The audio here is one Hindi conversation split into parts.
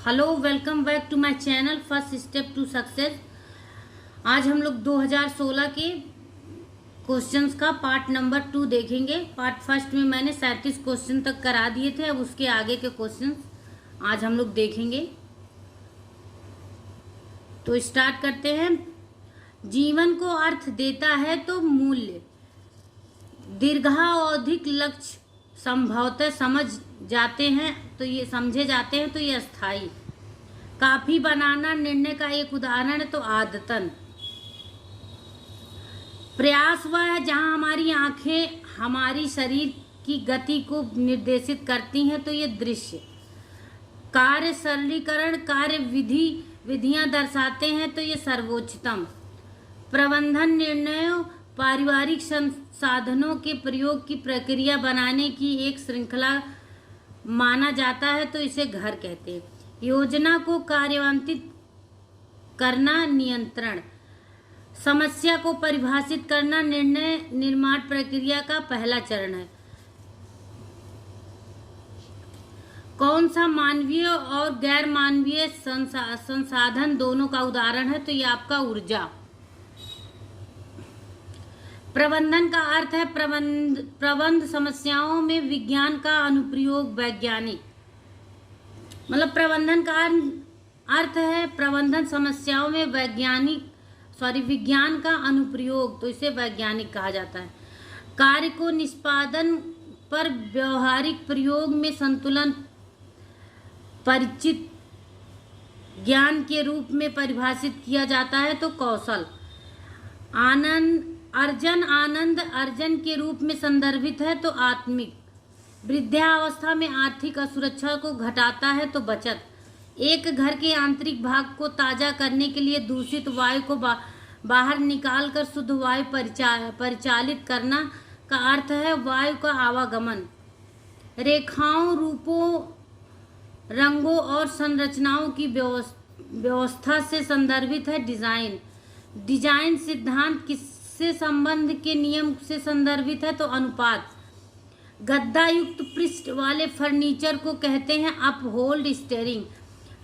Hello, welcome back to my channel first step to success. आज हम लोग 2016 के क्वेश्चंस का पार्ट नंबर 2 देखेंगे। पार्ट फर्स्ट में मैंने 37 क्वेश्चन तक करा दिए थे। अब उसके आगे के क्वेश्चंस आज हम लोग देखेंगे। तो स्टार्ट करते हैं। जीवन को अर्थ देता है तो मूल्य, दीर्घावधिक लक्ष्य संभवतः समझे जाते हैं तो ये अस्थाई। काफी बनाना निर्णय का एक उदाहरण है तो आदतन। प्रयास वह है जहां हमारी आंखें हमारी शरीर की गति को निर्देशित करती हैं तो ये दृश्य। कार्य सरलीकरण कार्य विधियां दर्शाते हैं तो ये सर्वोच्चतम। प्रबंधन निर्णयों पारिवारिक संसाधनों के प्रयोग की प्रक्रिया बनाने की एक श्रृंखला माना जाता है तो इसे घर कहते हैं। योजना को कार्यान्वित करना नियंत्रण। समस्या को परिभाषित करना निर्णय निर्माण प्रक्रिया का पहला चरण है। कौन सा मानवीय और गैर मानवीय संसाधन दोनों का उदाहरण है तो ये आपका ऊर्जा। प्रबंधन का अर्थ है प्रबंध समस्याओं में विज्ञान का अनुप्रयोग। वैज्ञानिक मतलब प्रबंधन का अर्थ है प्रबंधन समस्याओं में विज्ञान का अनुप्रयोग तो इसे वैज्ञानिक कहा जाता है। कार्य को निष्पादन पर व्यवहारिक प्रयोग में संतुलन परिचित ज्ञान के रूप में परिभाषित किया जाता है तो कौशल। आनंद अर्जन के रूप में संदर्भित है तो आत्मिक। वृद्धावस्था में आर्थिक असुरक्षा को घटाता है तो बचत। एक घर के आंतरिक भाग को ताजा करने के लिए दूषित वायु को बाहर निकालकर शुद्ध वायु परिचालित करना का अर्थ है वायु का आवागमन। रेखाओं रूपों रंगों और संरचनाओं की व्यवस्था से संदर्भित है डिजाइन। डिजाइन सिद्धांत किससे संबंध के नियम से संदर्भित है तो अनुपात। गद्दा युक्त पृष्ठ वाले फर्नीचर को कहते हैं अपहोल्ड स्टेयरिंग।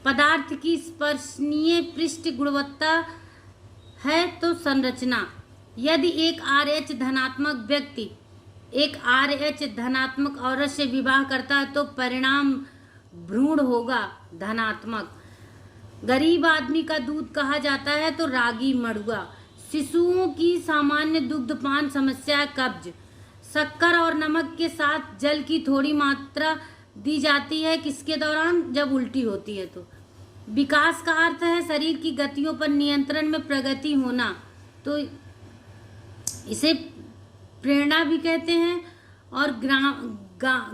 पदार्थ की स्पर्शनीय पृष्ठ गुणवत्ता है तो संरचना। यदि एक RH धनात्मक व्यक्ति एक RH धनात्मक औरत से विवाह करता है तो परिणाम भ्रूण होगा धनात्मक। गरीब आदमी का दूध कहा जाता है तो रागी मड़ुआ। शिशुओं की सामान्य दुग्धपान समस्या कब्ज। शक्कर और नमक के साथ जल की थोड़ी मात्रा दी जाती है किसके दौरान जब उल्टी होती है तो। विकास का अर्थ है शरीर की गतियों पर नियंत्रण में प्रगति होना तो इसे प्रेरणा भी कहते हैं और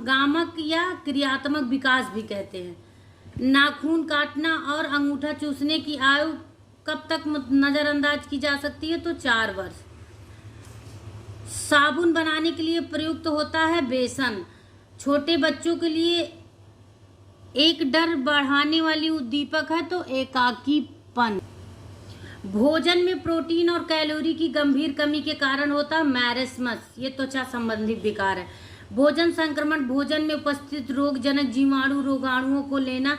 गामक या क्रियात्मक विकास भी कहते हैं। नाखून काटना और अंगूठा चूसने की आयु कब तक नजरअंदाज की जा सकती है तो 4 वर्ष। साबुन बनाने के लिए प्रयुक्त होता है बेसन। छोटे बच्चों के लिए एक डर बढ़ाने वाली उद्दीपक है तो एकाकीपन। भोजन में प्रोटीन और कैलोरी की गंभीर कमी के कारण होता है मैरेस्मस, ये त्वचा संबंधी विकार है। भोजन संक्रमण भोजन में उपस्थित रोगजनक जीवाणु रोगाणुओं को लेना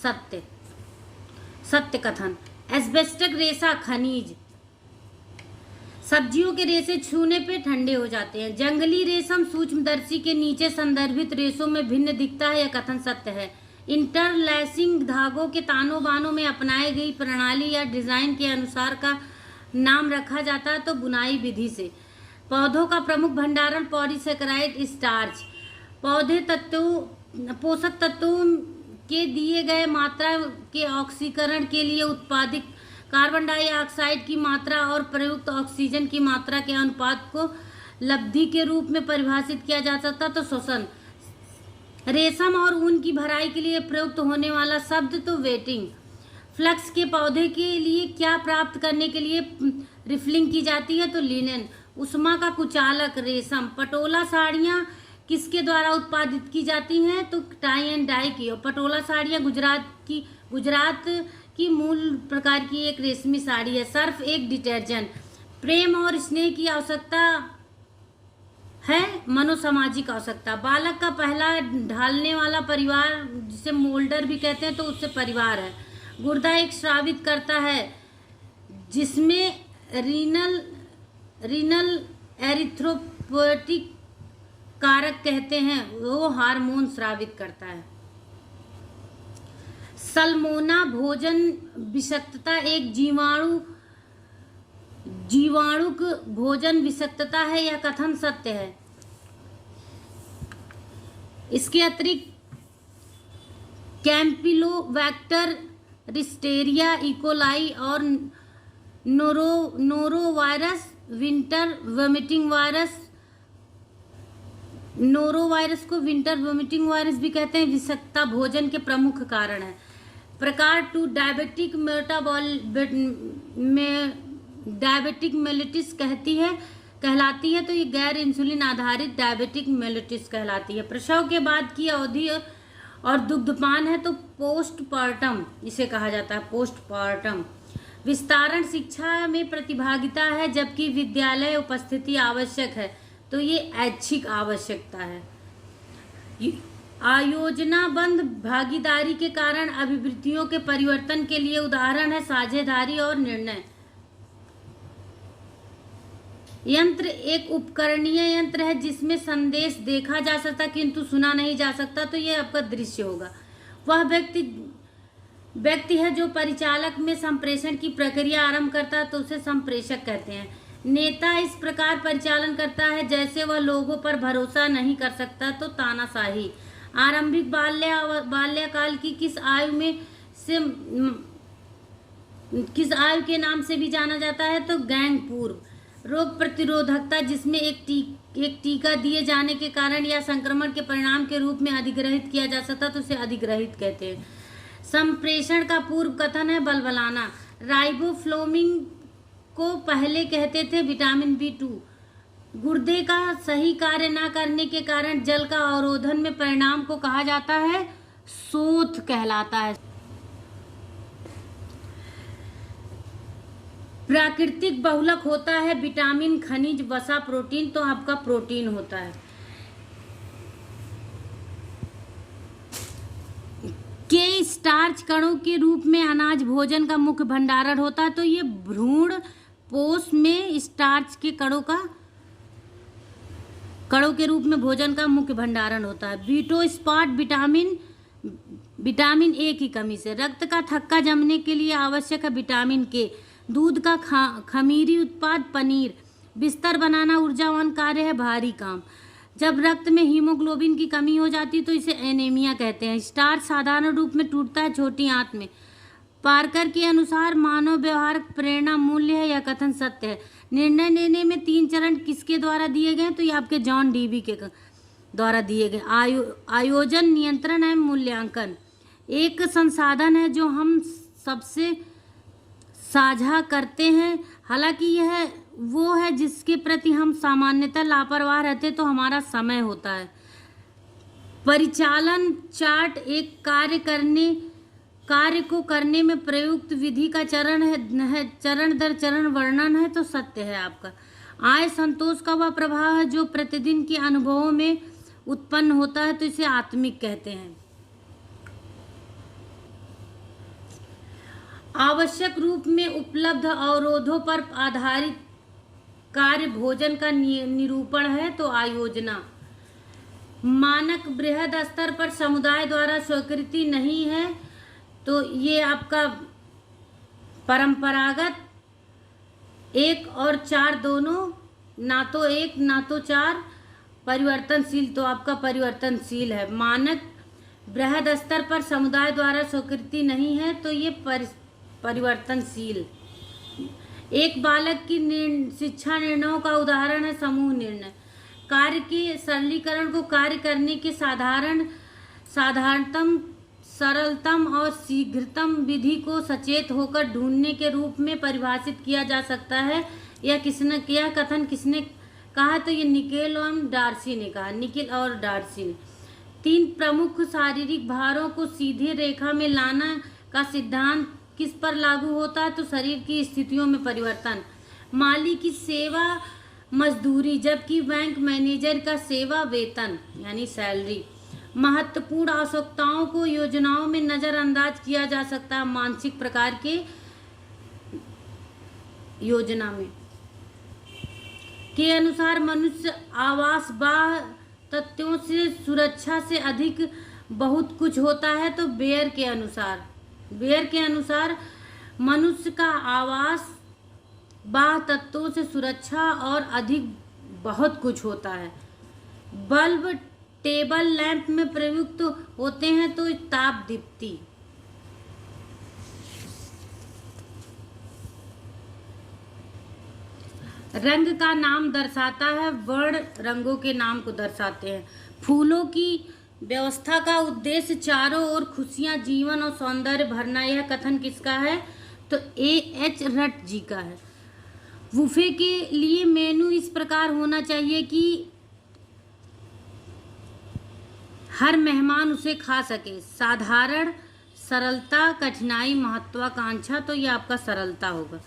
सत्य कथन। एस्बेस्टस रेशा खनिज। सब्जियों के रेशे छूने पे ठंडे हो जाते हैं। जंगली रेशम सूक्ष्मदर्शी के नीचे संदर्भित रेशों में भिन्न दिखता है यह कथन सत्य है। इंटरलैसिंग धागों के तानों बानों में अपनाई गई प्रणाली या डिजाइन के अनुसार का नाम रखा जाता है तो बुनाई विधि से। पौधों का प्रमुख भंडारण पॉलीसेकेराइड स्टार्च। पोषक तत्वों के दिए गए मात्रा के ऑक्सीकरण के लिए उत्पादित कार्बन डाइऑक्साइड की मात्रा और प्रयुक्त ऑक्सीजन की मात्रा के अनुपात को लब्धि के रूप में परिभाषित किया जा सकता तो श्वसन। रेशम और ऊन की भराई के लिए प्रयुक्त होने वाला शब्द तो वेटिंग। फ्लक्स के पौधे के लिए क्या प्राप्त करने के लिए रिफिलिंग की जाती है तो लिनेन। उष्मा का कुचालक रेशम। पटोला साड़ियाँ किसके द्वारा उत्पादित की जाती हैं तो टाई एंड डाई की। और पटोला साड़ियाँ गुजरात की मूल प्रकार की एक रेशमी साड़ी है। सर्फ एक डिटर्जेंट। प्रेम और स्नेह की आवश्यकता है मनोसामाजिक आवश्यकता। बालक का पहला ढालने वाला परिवार, जिसे मोल्डर भी कहते हैं, तो उससे परिवार है। गुर्दा एक स्रावित करता है जिसमें रीनल एरिथ्रोपोएटिक कारक कहते हैं, वो हार्मोन स्रावित करता है। सल्मोना भोजन विषाक्तता एक जीवाणुक भोजन विषाक्तता है, यह कथन सत्य है। इसके अतिरिक्त कैम्पिलोबैक्टर, लिस्टेरिया, इकोलाई और norovirus, winter vomiting virus, norovirus को विंटर वोमिटिंग वायरस भी कहते हैं, विषाक्तता भोजन के प्रमुख कारण है। प्रकार 2 डायबिटिक डायबिटिक मेलिटिस कहलाती है, तो ये गैर इंसुलिन आधारित डायबिटिक मेलिटिस कहलाती है। प्रसव के बाद की अवधि और दुग्धपान है तो पोस्टपार्टम इसे कहा जाता है, पोस्टपार्टम। विस्तारण शिक्षा में प्रतिभागिता है, जबकि विद्यालय उपस्थिति आवश्यक है, तो ये ऐच्छिक आवश्यकता है। आयोजनाबद्ध भागीदारी के कारण अभिवृत्तियों के परिवर्तन के लिए उदाहरण है साझेदारी और निर्णय। यंत्र एक उपकरणीय यंत्र है जिसमें संदेश देखा जा सकता किंतु सुना नहीं जा सकता, तो यह आपका दृश्य होगा। वह व्यक्ति है जो परिचालक में संप्रेषण की प्रक्रिया आरंभ करता है, तो उसे संप्रेषक कहते हैं। नेता इस प्रकार परिचालन करता है जैसे वह लोगों पर भरोसा नहीं कर सकता, तो तानाशाही। आरंभिक बाल्यकाल की किस आयु के नाम से भी जाना जाता है, तो गैंग पूर्व। रोग प्रतिरोधकता जिसमें एक टीका दिए जाने के कारण या संक्रमण के परिणाम के रूप में अधिग्रहित किया जा सकता, तो उसे अधिग्रहित कहते हैं। संप्रेषण का पूर्व कथन है बलबलाना। राइबोफ्लोविन को पहले कहते थे विटामिन B2। गुर्दे का सही कार्य न करने के कारण जल का अवरोधन में परिणाम को कहा जाता है शोथ कहलाता है। प्राकृतिक बहुलक होता है विटामिन, खनिज, वसा, प्रोटीन, तो आपका प्रोटीन होता है। के स्टार्च कणों के रूप में अनाज भोजन का मुख्य भंडारण होता है, तो ये भ्रूण पोष में स्टार्च के कणों के रूप में भोजन का मुख्य भंडारण होता है। बीटो स्पॉट विटामिन ए की कमी से। रक्त का थक्का जमने के लिए आवश्यक है विटामिन के। दूध का खमीरी उत्पाद पनीर। बिस्तर बनाना ऊर्जावान कार्य है, भारी काम। जब रक्त में हीमोग्लोबिन की कमी हो जाती तो इसे एनीमिया कहते हैं। स्टार्च साधारण रूप में टूटता है छोटी आंत में। पार्कर के अनुसार मानव व्यवहार प्रेरणा मूल्य है, यह कथन सत्य है। निर्णय लेने में 3 चरण किसके द्वारा दिए गए, तो ये आपके जॉन डीबी के द्वारा दिए गए। आयोजन, नियंत्रण एवं मूल्यांकन एक संसाधन है जो हम सबसे साझा करते हैं, हालांकि यह वो है जिसके प्रति हम सामान्यतः लापरवाह रहते, तो हमारा समय होता है। परिचालन चार्ट एक कार्य को करने में प्रयुक्त विधि का चरण है, चरण दर चरण वर्णन है, तो सत्य है आपका। आय संतोष का वह प्रभाव है जो प्रतिदिन के अनुभवों में उत्पन्न होता है, तो इसे आत्मिक कहते हैं। आवश्यक रूप में उपलब्ध अवरोधों पर आधारित कार्य भोजन का निरूपण है, तो आयोजना। मानक बृहद स्तर पर समुदाय द्वारा स्वीकृति नहीं है, तो ये आपका परंपरागत 1 और 4 दोनों, ना तो 1 ना तो 4। परिवर्तनशील, तो आपका परिवर्तनशील है। मानक बृहद स्तर पर समुदाय द्वारा स्वीकृति नहीं है, तो ये परिवर्तनशील। एक बालक की शिक्षा निर्णयों का उदाहरण है समूह निर्णय। कार्य के सरलीकरण को कार्य करने के साधारणतम, सरलतम और शीघ्रतम विधि को सचेत होकर ढूंढने के रूप में परिभाषित किया जा सकता है। यह कथन किसने कहा, तो ये निकेल और डार्सी ने कहा। निकेल और डार्सी ने 3 प्रमुख शारीरिक भारों को सीधी रेखा में लाना का सिद्धांत किस पर लागू होता है, तो शरीर की स्थितियों में परिवर्तन। माली की सेवा मजदूरी, जबकि बैंक मैनेजर का सेवा वेतन यानी सैलरी। महत्वपूर्ण आवश्यकताओं को योजनाओं में नजरअंदाज किया जा सकता है मानसिक प्रकार के योजना में के अनुसार मनुष्य आवास बाह्य तथ्यों से सुरक्षा से अधिक बहुत कुछ होता है। तो बेयर के अनुसार मनुष्य का आवास बाह्य तत्वों से सुरक्षा और अधिक बहुत कुछ होता है। बल्ब टेबल लैंप में प्रयुक्त होते हैं तो ताप दीप्ति। रंग का नाम दर्शाता है, वर्ण रंगों के नाम को दर्शाते हैं। फूलों की व्यवस्था का उद्देश्य चारों ओर खुशियां, जीवन और सौंदर्य भरना। यह कथन किसका है? तो A.H. रट जी का है। बुफे के लिए मेनू इस प्रकार होना चाहिए कि हर मेहमान उसे खा सके। साधारण, सरलता, कठिनाई, महत्वाकांक्षा। तो ये आपका सरलता होगा।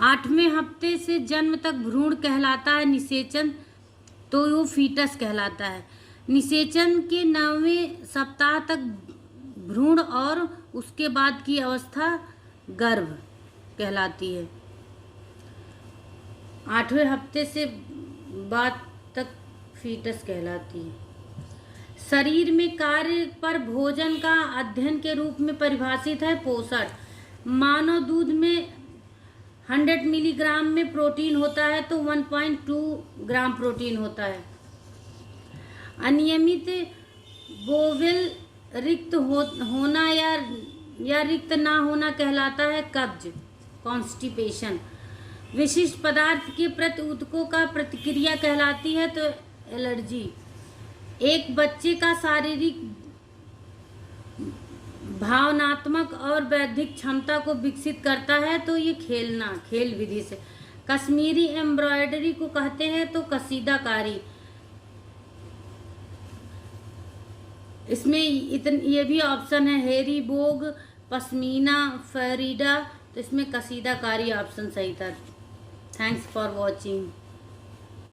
8वें हफ्ते से जन्म तक भ्रूण कहलाता है निषेचन, तो वो फीटस कहलाता है। निषेचन के 9वें सप्ताह तक भ्रूण और उसके बाद की अवस्था गर्भ कहलाती है। 8वें हफ्ते से बाद तक फीटस कहलाती है। शरीर में कार्य पर भोजन का अध्ययन के रूप में परिभाषित है पोषण। मानव दूध में 100 मिलीग्राम में प्रोटीन होता है तो 1.2 ग्राम प्रोटीन होता है। अनियमित बोवेल रिक्त होना या रिक्त ना होना कहलाता है कब्ज, कॉन्स्टिपेशन। विशिष्ट पदार्थ के प्रति ऊतकों का प्रतिक्रिया कहलाती है तो एलर्जी। एक बच्चे का शारीरिक, भावनात्मक और बौद्धिक क्षमता को विकसित करता है तो ये खेल विधि से। कश्मीरी एम्ब्रॉयडरी को कहते हैं तो कसीदाकारी। इसमें ये भी ऑप्शन है हेरी बोग, पश्मीना, फरीदा। तो इसमें कसीदाकारी ऑप्शन सही था। Thanks for watching.